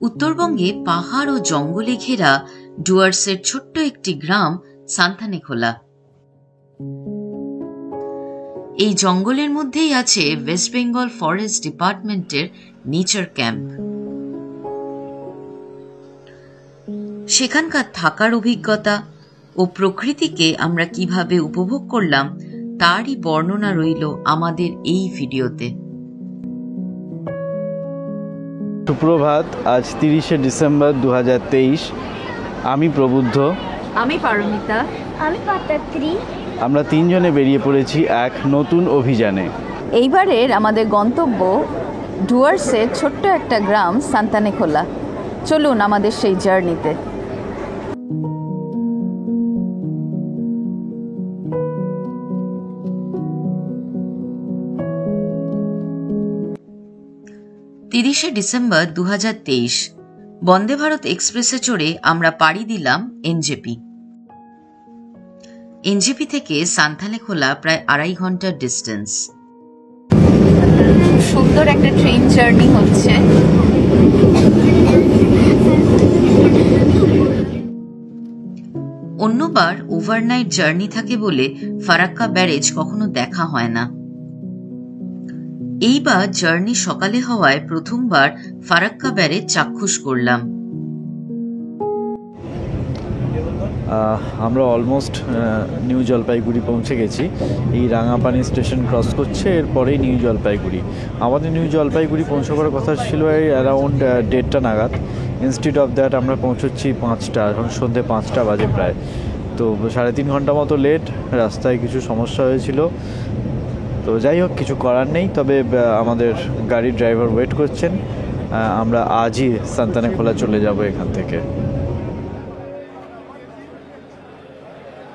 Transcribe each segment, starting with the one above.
উত্তরবঙ্গে পাহাড় ও জঙ্গলে ঘেরা ডুয়ার্সের ছোট্ট একটি গ্রাম সান্থানেখোলা। এই জঙ্গলের মধ্যেই আছে ওয়েস্ট বেঙ্গল ফরেস্ট ডিপার্টমেন্টের নেচার ক্যাম্প। সেখানকার থাকার অভিজ্ঞতা ও প্রকৃতিকে আমরা কিভাবে উপভোগ করলাম তারই বর্ণনা রইল আমাদের এই ভিডিওতে। সুপ্রভাত। আজ 30শে ডিসেম্বর 2023। আমি প্রবুদ্ধ, আমি পারমিতা, আমি পাতাত্রী। আমরা তিনজনে বেরিয়ে পড়েছি এক নতুন অভিযানে। এইবারের আমাদের গন্তব্য ডুয়ার্সের ছোট্ট একটা গ্রাম সান্থানেখোলা। চলুন আমাদের সেই জার্নিতে। ডিসেম্বর 2023 বন্দে ভারত এক্সপ্রেসে চড়ে আমরা পাড়ি দিলাম এনজেপি থেকে সান্থানেখোলা প্রায় 2.5 ঘন্টার ডিস্টেন্স। সুন্দর একটা ট্রেন জার্নি হচ্ছে। অন্যবার ওভারনাইট জার্নি থাকে বলে ফারাক্কা ব্যারেজ কখনো দেখা হয় না। এইবার জার্নি সকালে হওয়ায় প্রথমবার ফারাক্কা ব্যারেজ চাক্ষুষ করলাম। আমরা অলমোস্ট নিউ জলপাইগুড়ি পৌঁছে গেছি। এই রাঙাপানি স্টেশন ক্রস করছে, এরপরেই নিউ জলপাইগুড়ি। আমাদের নিউ জলপাইগুড়ি পৌঁছাবার কথা ছিল এই অ্যারাউন্ড 1:30টা নাগাদ। ইনস্টিড অফ দ্যাট আমরা পৌঁছচ্ছি 5টা, এখন সন্ধ্যে 5টা বাজে প্রায়। তো 3.5 ঘন্টা মতো লেট। রাস্তায় কিছু সমস্যা হয়েছিল, তো যাই হোক কিছু করার নেই। তবে আমাদের গাড়ির ড্রাইভার ওয়েট করছেন। আমরা আজই সান্থানেখোলা চলে যাব এখান থেকে।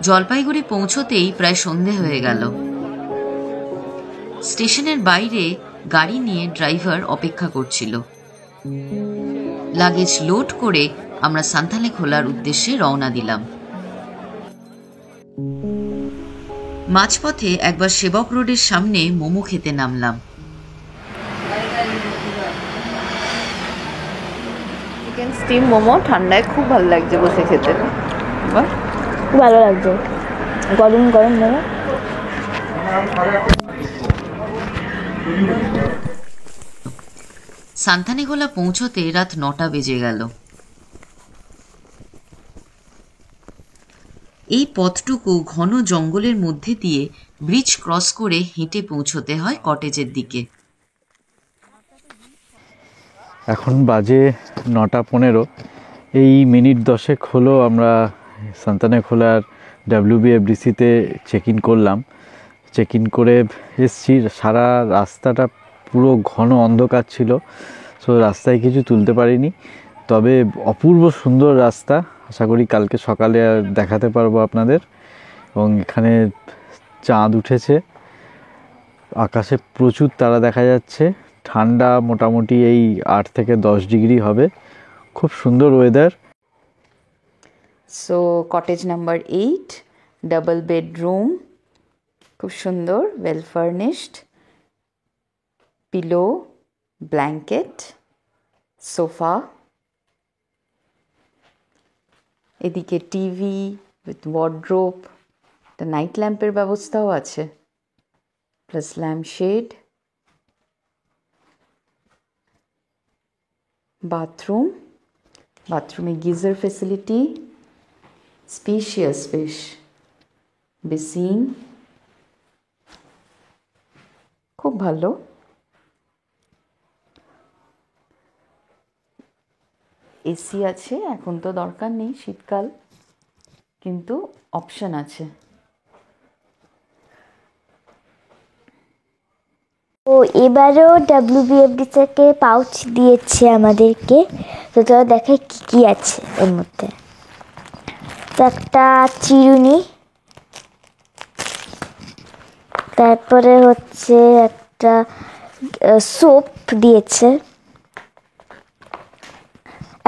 জলপাইগুড়ি পৌঁছতেই প্রায় সন্ধে হয়ে গেল। স্টেশনের বাইরে গাড়ি নিয়ে ড্রাইভার অপেক্ষা করছিল। লাগেজ লোড করে আমরা সান্থানেখোলার উদ্দেশ্যে রওনা দিলাম। মাঝপথে একবার সেবক রোডের সামনে মোমো খেতে নামলাম। চিকেন স্টিম মোমো ঠান্ডায় খুব ভালো লাগছে বসে খেতে। ভালো লাগছে, গরম গরম মোমো। সান্থানেখোলা পৌঁছতে রাত 9টা বেজে গেল। এই পথটুকু ঘন জঙ্গলের মধ্যে দিয়ে ব্রিজ ক্রস করে হেঁটে পৌঁছতে হয় কটেজের দিকে। এখন বাজে 9টা 15। এই মিনিট 10 হলো আমরা সান্থানেখোলার WBFDCতে চেক ইন করলাম। চেক ইন করে এসছি। সারা রাস্তাটা পুরো ঘন অন্ধকার ছিল, সো রাস্তায় কিছু তুলতে পারিনি। তবে অপূর্ব সুন্দর রাস্তা। আশা করি কালকে সকালে দেখাতে পারবো আপনাদের। এবং এখানে চাঁদ উঠেছে, আকাশে প্রচুর তারা দেখা যাচ্ছে। ঠান্ডা মোটামুটি এই 8 থেকে 10 ডিগ্রি হবে। খুব সুন্দর weather. So cottage number 8, double bedroom, খুব সুন্দর, well furnished, pillow, blanket, sofa, এদিকে টিভি উইথ ওয়ার্ড্রোব, একটা নাইট ল্যাম্পের ব্যবস্থাও আছে, প্লাস ল্যাম্পশেড, বাথরুমে গিজার ফেসিলিটি, স্পেশিয়াস বেসিন, খুব ভালো। এসি আছে, এখন তো দরকার নেই, শীতকাল, কিন্তু অপশন আছে। ও এবারেও WBFD থেকে পাউচ দিয়েছে আমাদেরকে। তো তোরা দেখায় কি কি আছে এর মধ্যে। তো একটা চিরুনি, তারপরে হচ্ছে একটা সোপ দিয়েছে,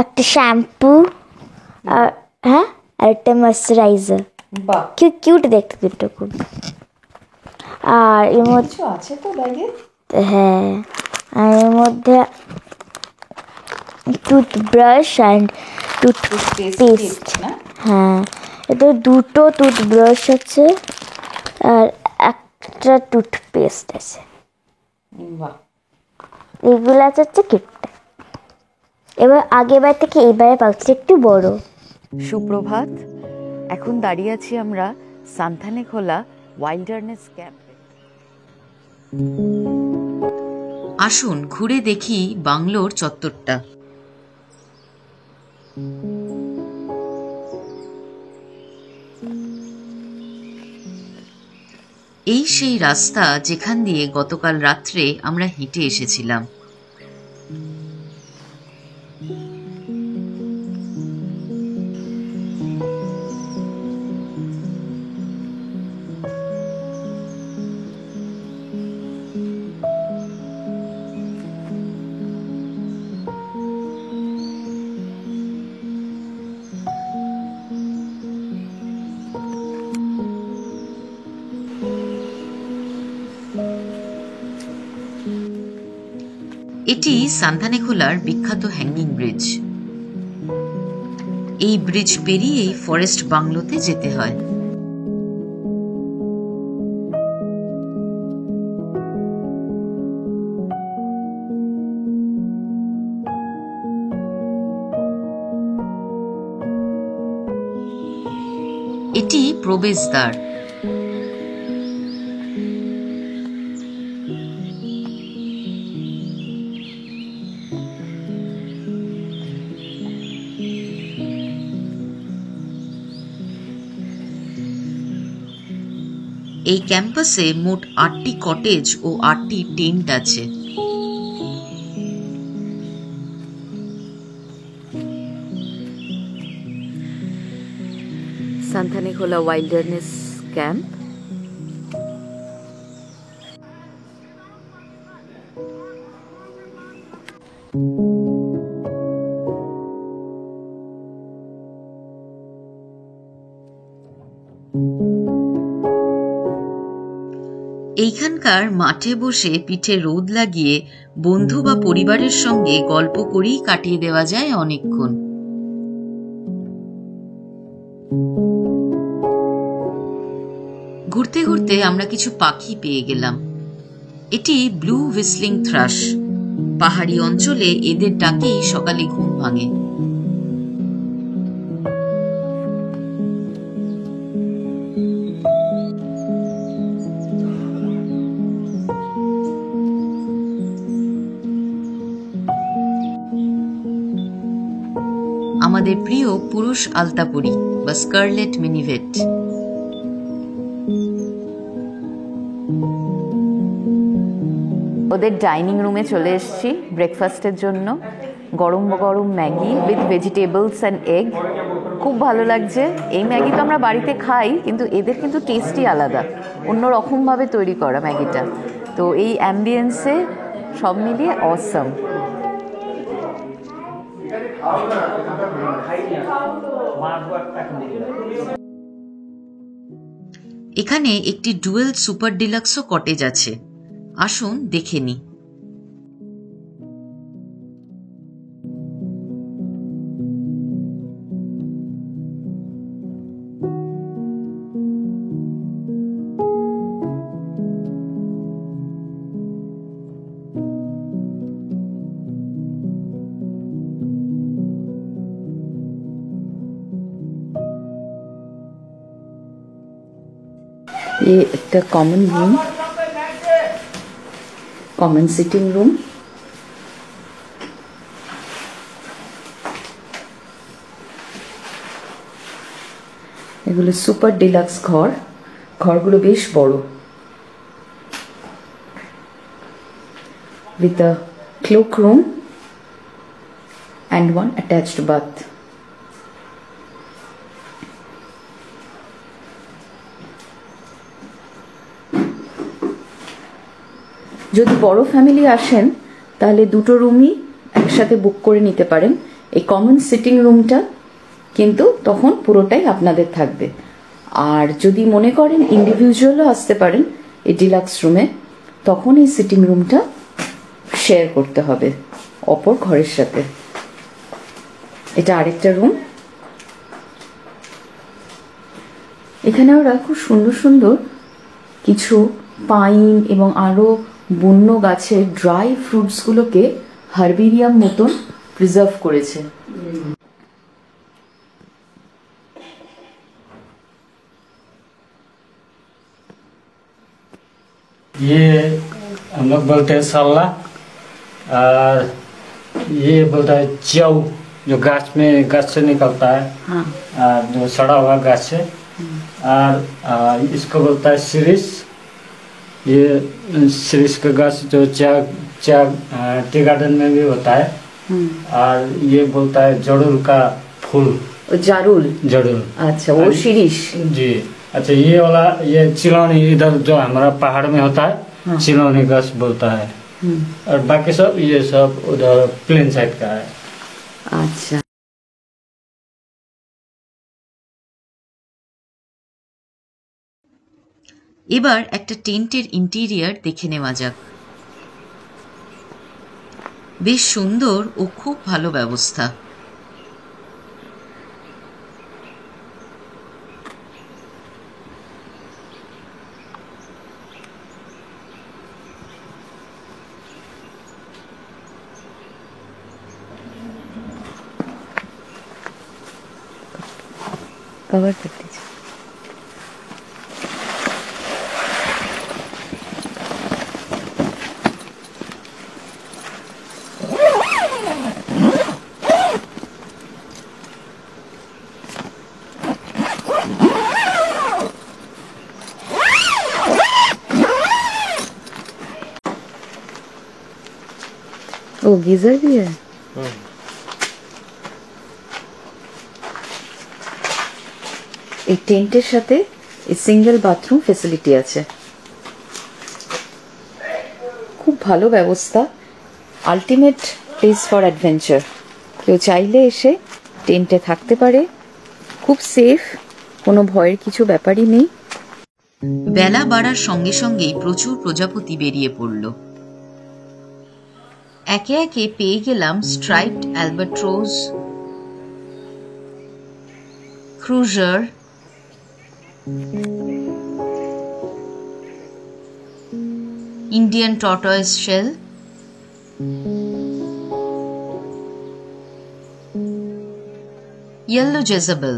একটা শ্যাম্পু, আর আর একটা ময়শ্চারাইজার। বাহ, কিউট দেখতে দুটো খুব। আর এর মধ্যে কিছু আছে তো ব্যাগে? হ্যাঁ, আর এর মধ্যে টুথব্রাশ অ্যান্ড টুথপেস্ট। না? হ্যাঁ, এতে দুটো টুথব্রাশ আছে আর একটা টুথপেস্ট আছে। বাহ, এগুলো আছে হচ্ছে কিটটা। এবার আগেরবার থেকে এবারে পাউচটা একটু বড়। সুপ্রভাত। এখন দাঁড়িয়ে আছি আমরা সান্থানেখোলা ওয়াইল্ডারনেস ক্যাম্পে। আসুন ঘুরে দেখি বাংলোর চত্বরটা। এই সেই রাস্তা যেখান দিয়ে গতকাল রাত্রে আমরা হেঁটে এসেছিলাম। এটি সান্থানেখোলার বিখ্যাত হ্যাঙ্গিং ব্রিজ। এই ব্রিজ পেরিয়েই ফরেস্ট বাংলোতে যেতে হয়। এটি প্রবেশদ্বার। এই ক্যাম্পাসে মোট ৮টি কটেজ ও ৮টি টেন্ট আছে। সান্থানেখোলা ওয়াইল্ডারনেস ক্যাম্প। এইখানকার মাঠে বসে পিঠে রোদ লাগিয়ে বন্ধু বা পরিবারের সঙ্গে গল্প করেই কাটিয়ে দেওয়া যায় অনেকক্ষণ। ঘুরতে ঘুরতে আমরা কিছু পাখি পেয়ে গেলাম। এটি ব্লু হুইসলিং থ্রাশ। পাহাড়ি অঞ্চলে এদের ডাকেই সকালে ঘুম ভাঙে। আমাদের প্রিয় পুরুষ আলতাপুরি বা স্কারলেট মিনিভেট। ওদের ডাইনিং রুমে চলে এসেছি ব্রেকফাস্টের জন্য। গরম গরম Maggi with vegetables and egg, খুব ভালো লাগছে। এই ম্যাগি তো আমরা বাড়িতে খাই, কিন্তু এদের কিন্তু টেস্টই আলাদা, অন্য রকমভাবে তৈরি করা ম্যাগিটা। তো এই অ্যাম্বিয়েন্সে সব মিলিয়ে অসাম। এখানে একটি ডুয়েল সুপার ডিলাক্সও কটেজ আছে, আসুন দেখে নিই। ये একটা common room, common sitting room. এগুলো সুপার ডিলাক্স ঘর। ঘরগুলো বেশ বড়, with a cloak room and one attached bath. যদি বড় ফ্যামিলি আসেন তাহলে দুটো রুমই একসাথে বুক করে নিতে পারেন। এই কমন সিটিং রুমটা কিন্তু তখন পুরোটাই আপনাদের থাকবে। আর যদি মনে করেন ইন্ডিভিজুয়ালও আসতে পারেন, এই ডিলাক্স রুমে, তখন এই সিটিং রুমটা শেয়ার করতে হবে অপর ঘরের সাথে। এটা আরেকটা রুম। এখানে ওরা খুব সুন্দর সুন্দর কিছু পাইন এবং আরও বন্য গাছের ড্রাই ফ্রুটসগুলোকে হার্বেরিয়াম মতন প্রিজার্ভ করেছে। ये हम लोग बोलते हैं सल्ला, और ये बोलता है च्याऊ, जो गाछ से निकलता है। हाँ। जो सड़ा हुआ गाछ से। और इसको बोलता है शिरीष। ये शिरीष का गाछ जो टी गार्डन में भी होता है। और ये बोलता है जड़ुल का फूल। जारुल। जड़ुल। अच्छा, वो शिरीष। जी। अच्छा, ये वाला ये चिलौनी, इधर जो हमारा पहाड़ में होता है। हाँ। चिलौनी गाछ बोलता है। और बाकी सब ये सब उधर प्लेन साइड का है। अच्छा, এবার একটা টেন্টের ইন্টেরিয়ার দেখে নেওয়া যাক। বেশ সুন্দর ও খুব ভালো ব্যবস্থা। कवर कर दीजिए। ओ गीजर भी है। এই টেন্টের সাথে এই সিঙ্গেল বাথরুম ফেসিলিটি আছে। খুব ভালো ব্যবস্থা। Ultimate place for adventure. কেউ চাইলে এসে টেন্টে থাকতে পারে। খুব সেফ, কোনো ভয়ের কিছু ব্যাপারই নেই। বেলা বাড়ার সঙ্গে সঙ্গেই প্রচুর প্রজাপতি বেরিয়ে পড়ল। একে একে পেয়ে গেলাম striped albatross, cruiser, Indian tortoise shell, yellow jezebel.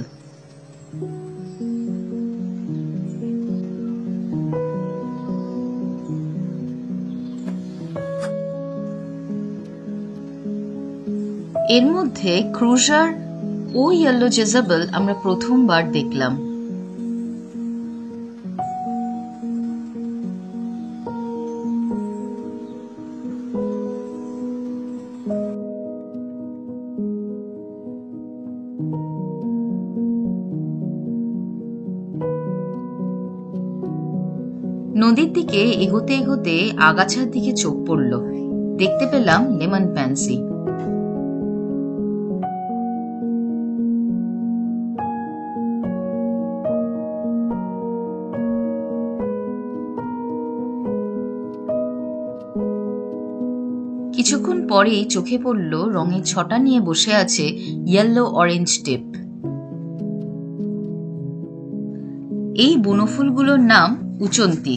এর মধ্যে ক্রুজার ও ইয়েলো জেজাবেল আমরা প্রথমবার দেখলাম। নদীর দিকে এগোতে এগোতে আগাছার দিকে চোখ পড়ল। দেখতে পেলাম লেমন প্যান্সি। কিছুক্ষণ পরেই চোখে পড়ল রঙের ছটা নিয়ে বসে আছে ইয়েলো অরেঞ্জ টিপ। এই বনফুলগুলোর নাম উচন্তি।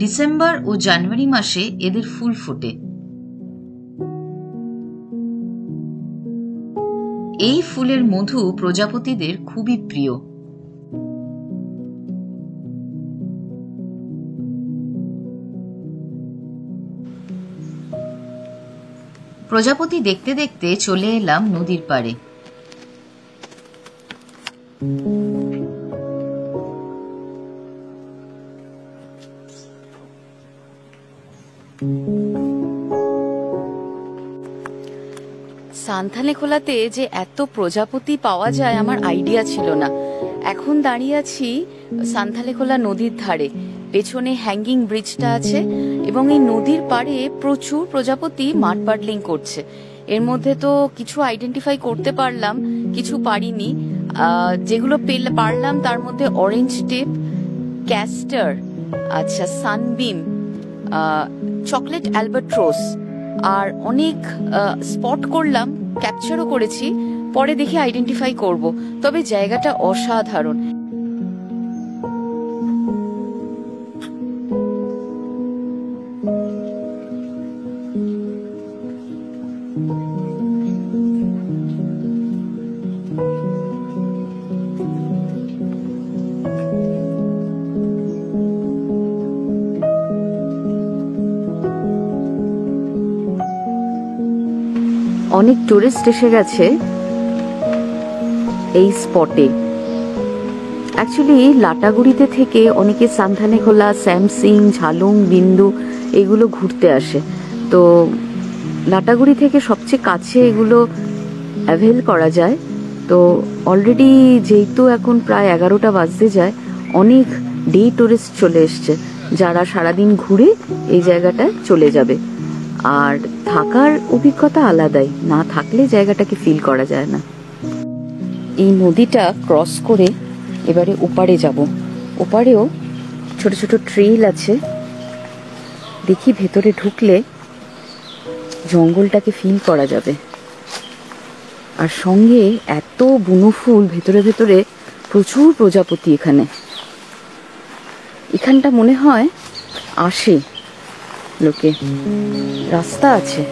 ডিসেম্বর ও জানুয়ারি মাসে এদের ফুল ফোটে। এই ফুলের মধু প্রজাপতিদের খুবই প্রিয়। প্রজাপতি দেখতে দেখতে চলে এলাম নদীর পাড়ে। সান্থানেখোলাতে যে এত প্রজাপতি পাওয়া যায় আমার আইডিয়া ছিল না। এখন দাঁড়িয়ে আছি সান্থানেখোলা নদীর ধারে। পেছনে হ্যাঙ্গিং ব্রিজটা আছে এবং এই নদীর পাড়ে প্রচুর প্রজাপতি মাড পাডলিং করছে। এর মধ্যে তো কিছু আইডেন্টিফাই করতে পারলাম, কিছু পারিনি। যেগুলো পারলাম তার মধ্যে অরেঞ্জ টিপ, ক্যাস্টার, আচ্ছা, সানবিম, চকলেট অ্যালবাট্রোস, আর অনেক স্পট করলাম, ক্যাপচারও করেছি, পরে দেখে আইডেন্টিফাই করব। তবে জায়গাটা অসাধারণ। অনেক টুরিস্ট এসে গেছে এই স্পটে। অ্যাকচুয়ালি লাটাগুড়িতে থেকে অনেকে সান্থানেখোলা, স্যামসিং, ঝালুং, বিন্দু এগুলো ঘুরতে আসে। তো লাটাগুড়ি থেকে সবচেয়ে কাছে এগুলো অ্যাভেল করা যায়। তো অলরেডি যেহেতু এখন প্রায় 11টা বাজতে যায়, অনেক ডে টুরিস্ট চলে এসছে, যারা সারাদিন ঘুরে এই জায়গাটায় চলে যাবে। আর থাকার অভিজ্ঞতা আলাদাই, না থাকলে জায়গাটাকে ফিল করা যায় না। এই নদীটা ক্রস করে এবারে ওপারে যাব। ওপারেও ছোট ছোট ট্রেইল আছে, দেখি ভেতরে ঢুকলে জঙ্গলটাকে ফিল করা যাবে। আর সঙ্গে এত বুনো ফুল, ভেতরে ভেতরে প্রচুর প্রজাপতি। এখানটা মনে হয় আসে লোকে। রাস্তা আছে।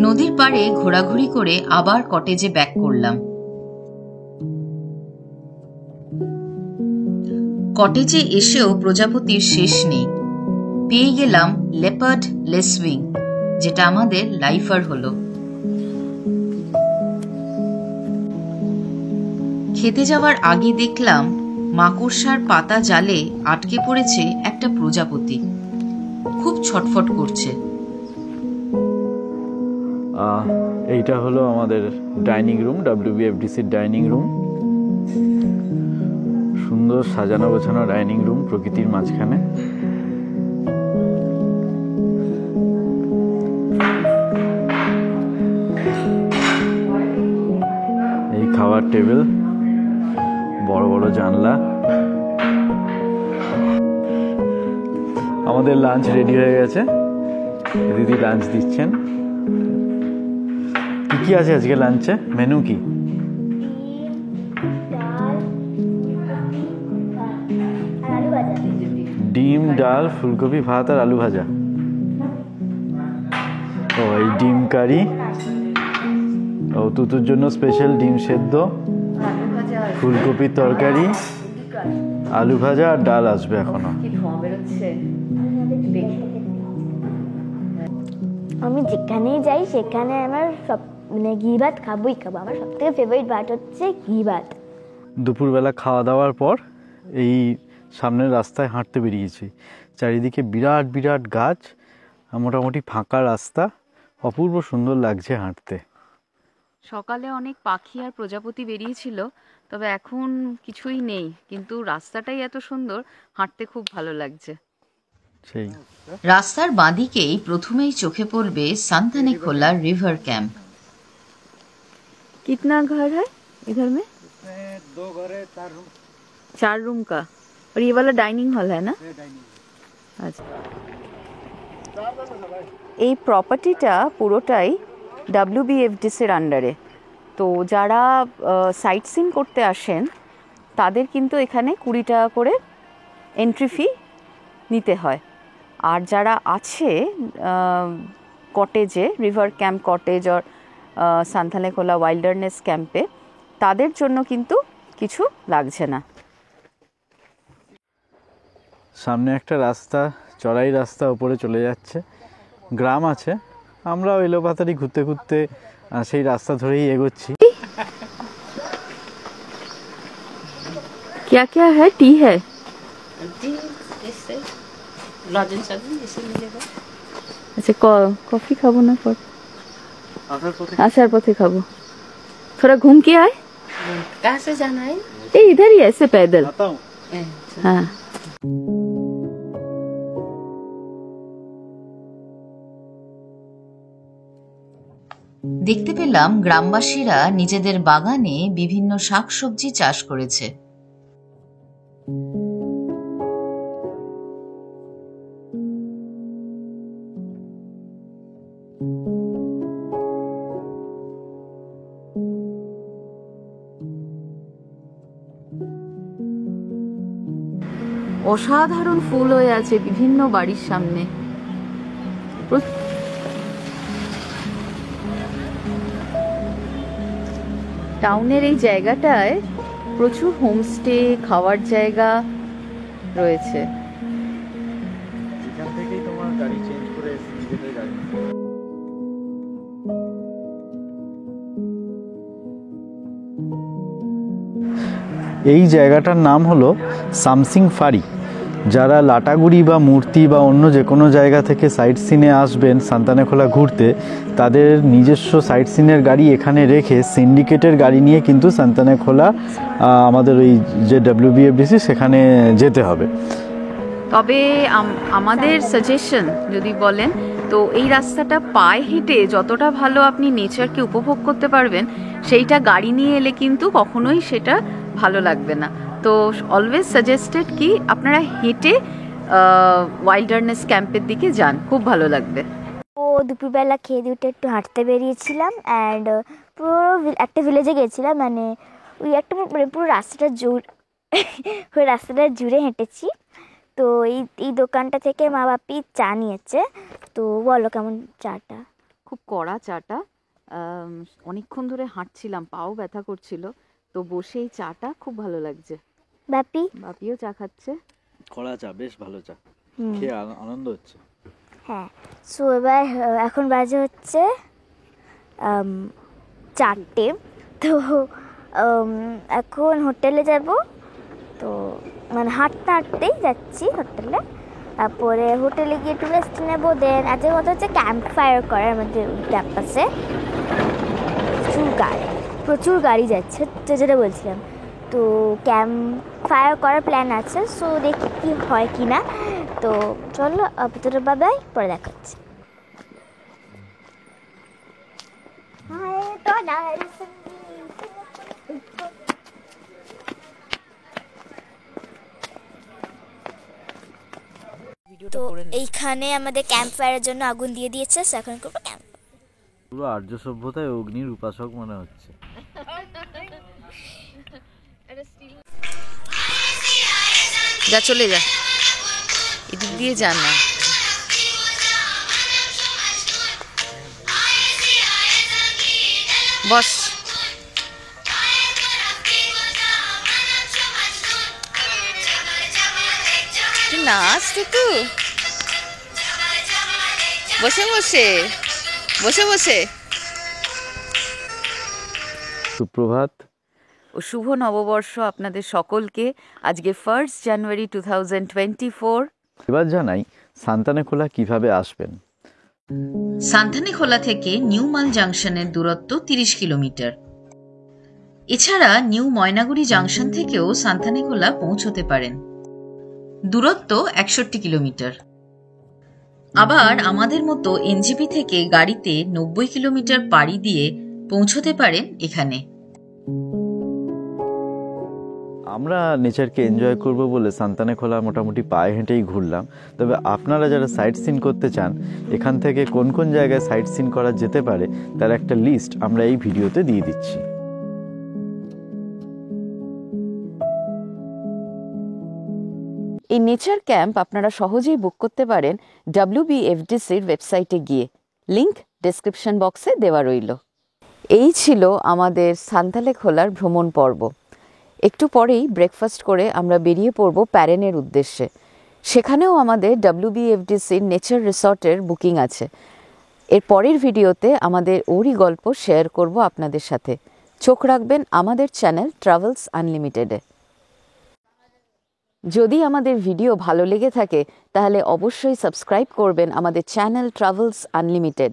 নদীর পাড়ে ঘোরাঘুরি করে আবার কটেজে ব্যাক করলাম। কটেজে এসেও প্রজাপতির শেষ নেই। পেয়ে গেলাম লেপার্ড লেসউইং, যেটা আমাদের লাইফার হলো। খেতে যাওয়ার আগে দেখলাম মাকড়সার পাতা জালে আটকে পড়েছে একটা প্রজাপতি, খুব ছটফট করছে। এইটা হলো আমাদের ডাইনিং রুম, WBFDCর ডাইনিং রুম। সুন্দর সাজানো গোছানো ডাইনিং রুম প্রকৃতির মাঝখানে। এই খাওয়ার টেবিল, বড় বড় জানলা। আমাদের লাঞ্চ রেডি হয়ে গেছে, দিদি লাঞ্চ দিচ্ছেন। কি আছে আজকে লাঞ্চে? মেনু কি? ডিম, ডাল, ফুলকপি, ভাত আর আলু ভাজা। ও এই ডিম কারি। ও তুতুর জন্য স্পেশাল ডিম সেদ্ধ, ফুলকপির তরকারি, আলু ভাজা আর ডাল আসবে এখনো। আমি যেখানেই যাই সেখানে আমার সব মানে ঘি ভাত খাবোই খাবো। আমার সব থেকে ফেভারিট ভাত হচ্ছে ঘি ভাত। দুপুরবেলা খাওয়া দাওয়ার পর এই সামনের রাস্তায় হাঁটতে বেরিয়েছি। চারিদিকে বিরাট বিরাট গাছ, মোটামুটি ফাঁকা রাস্তা, অপূর্ব সুন্দর লাগছে হাঁটতে। সকালে অনেক পাখি আর প্রজাপতি বেরিয়েছিল, তবে এখন কিছুই নেই, কিন্তু রাস্তাটাই এত সুন্দর, হাঁটতে খুব ভালো লাগছে। সেই রাস্তার বাঁদিকেই প্রথমেই চোখে পড়বে সান্থানেখোলা रिवर कैंप। कितना घर है इधर में? 2 घर है, 4 रूम का। और ये वाला डाइनिंग हॉल है ना? আচ্ছা, এই প্রপার্টিটা পুরোটাই WBFDCর আন্ডারে। তো যারা সাইট সিন করতে আসেন তাদের কিন্তু এখানে 20 টাকা করে এন্ট্রি ফি নিতে হয়। আর যারা আছে কটেজে, রিভার ক্যাম্প কটেজ আর সান্থানেখোলা ওয়াইল্ডারনেস ক্যাম্পে, তাদের জন্য কিন্তু কিছু লাগছে না। সামনে একটা রাস্তা, চড়াই রাস্তা, উপরে চলে যাচ্ছে, গ্রাম আছে। আমরা এলোপাতাড়ি ঘুরতে ঘুরতে সেই রাস্তা ধরেই এগোচ্ছি। क्या क्या है? टी है, আচ্ছা কফি খাবো না, পর আসার পথে খাবো। थोड़ा घूम के आए। कहाँ से जाना है? ये इधर ही ऐसे पैदल। हाँ দেখতে পেলাম গ্রামবাসীরা নিজেদের বাগানে বিভিন্ন শাকসবজি চাষ করেছে। অসাধারণ ফুল হয়ে আছে বিভিন্ন বাড়ির সামনে। টাউনের এই জায়গাটায় প্রচুর হোমস্টে, খাওয়ার জায়গা রয়েছে। এখান থেকেই তোমার গাড়ি চেঞ্জ করে নিজেদের গাড়ি। এই জায়গাটার নাম হলো সামসিং ফারি। যারা লাটাগুড়ি বা মূর্তি বা অন্য যে কোনো জায়গা থেকে সাইট সিনে আসবেন সান্তানেখোলা ঘুরতে, তাদের নিজস্ব সাইট সিনের গাড়ি এখানে রেখে সিন্ডিকেটের গাড়ি নিয়ে কিন্তু সান্তানেখোলা আমাদের ওই যে WBFDC সেখানে যেতে হবে। তবে আমাদের সাজেশন যদি বলেন তো এই রাস্তাটা পায়ে হেঁটে যতটা ভালো আপনি নেচারকে উপভোগ করতে পারবেন, সেইটা গাড়ি নিয়ে এলে কিন্তু কখনোই সেটা ভালো লাগবে না। তো অলওয়েজ সাজেস্টেড কি আপনারা হেঁটে ওয়াইল্ডারনেস ক্যাম্পের দিকে যান, খুব ভালো লাগবে। ও দুপুরবেলা খেয়ে দিয়ে একটু হাঁটতে বেরিয়েছিলাম অ্যান্ড পুরো একটা ভিলেজে গেছিলাম, মানে ওই একটা মানে পুরো রাস্তাটা জুড়ে হেঁটেছি। তো এই দোকানটা থেকে মা বাপি চা নিয়েছে। তো বলো কেমন চাটা? খুব কড়া চাটা, অনেকক্ষণ ধরে হাঁটছিলাম, পাও ব্যথা করছিল, তো বসে এই চাটা খুব ভালো লাগছে। বাপিও চা খাচ্ছে। কড়া চা, বেশ ভালো চা, খেয়ে আনন্দ হচ্ছে। হ্যাঁ, সো এবার এখন বাজে হচ্ছে 4টে। তো এখন হোটেলে যাব। তো মানে হাঁটতে হাঁটতেই যাচ্ছি হোটেলে। তারপরে হোটেলে গিয়ে একটু রেস্ট নেবো। দেন আজকের কথা হচ্ছে ক্যাম্প ফায়ার করে আমাদের ক্যাম্পাসে। প্রচুর গাড়ি যাচ্ছে, যেটা বলছিলাম। তো ক্যাম্প ফায়ার করার প্ল্যান আছে, সো দেখি কি হয় কি না। তো চলো ভিতরে, বাবাই, পরে দেখাচ্ছি। তো এইখানে আমাদের ক্যাম্প ফায়ারের জন্য আগুন দিয়ে দিয়েছে। এখন করবো ক্যাম্প। পুরো আর্য সভ্যতায় অগ্নির উপাসক মনে হচ্ছে। যা, চলে যা, এদিক দিয়ে যা না। বস। নাচ টুকু, বসে বসে বসে বসে। সুপ্রভাত ও শুভ নববর্ষ আপনাদের সকলকে। আজকে 1 জানুয়ারি 2024। এবার জানাই সান্তানেখোলা কিভাবে আসবেন। সান্তানেখোলা থেকে নিউ মাল জাংশনের দূরত্ব 30 কিলোমিটার। এছাড়া নিউ ময়নাগুড়ি জাংশন থেকেও সান্তানেখোলা পৌঁছতে পারেন, দূরত্ব 61 কিলোমিটার। আবার আমাদের মতো NJP থেকে গাড়িতে 90 কিলোমিটার পাড়ি দিয়ে পৌঁছতে পারেন এখানে। আমরা নেচারকে এনজয় করব বলে সান্তানেখোলা মোটামুটি পায়ে হেঁটেই ঘুরলাম। তবে আপনারা যারা সাইট সিন করতে চান, এখান থেকে কোন কোন জায়গায় সাইট সিন করা যেতে পারে তার একটা লিস্ট আমরা এই ভিডিওতে দিয়ে দিচ্ছি। এই নেচার ক্যাম্প আপনারা সহজেই বুক করতে পারেন WBFDCর ওয়েবসাইটে গিয়ে। লিংক ডেসক্রিপশন বক্সে দেওয়া রইল। এই ছিল আমাদের সান্তানেখোলার ভ্রমণ পর্ব। একটু পরেই ব্রেকফাস্ট করে আমরা বেরিয়ে পড়ব প্যারেনের উদ্দেশ্যে। সেখানেও আমাদের WBFDCর নেচার রিসর্টের বুকিং আছে। এর পরের ভিডিওতে আমাদের ওরই গল্প শেয়ার করব আপনাদের সাথে। চোখ রাখবেন আমাদের চ্যানেল ট্রাভেলস আনলিমিটেডে। যদি আমাদের ভিডিও ভালো লেগে থাকে তাহলে অবশ্যই সাবস্ক্রাইব করবেন আমাদের চ্যানেল ট্রাভেলস আনলিমিটেড।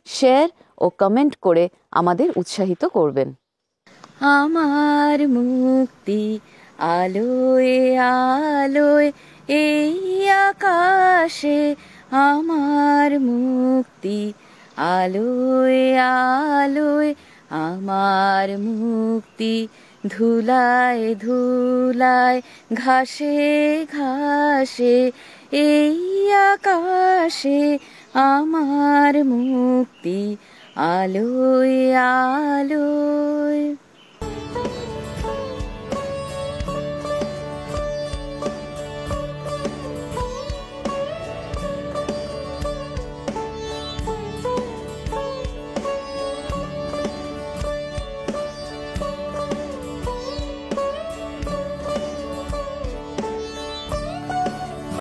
শেয়ার ও কমেন্ট করে আমাদের উৎসাহিত করবেন। আমার মুক্তি, আলোয় আলোয় এই আকাশে আমার মুক্তি, আলোয় আলোয় আমার মুক্তি, ধুলায় ধুলায় ঘাসে ঘাসে এই আকাশে আমার মুক্তি, আলোয় আলোয়।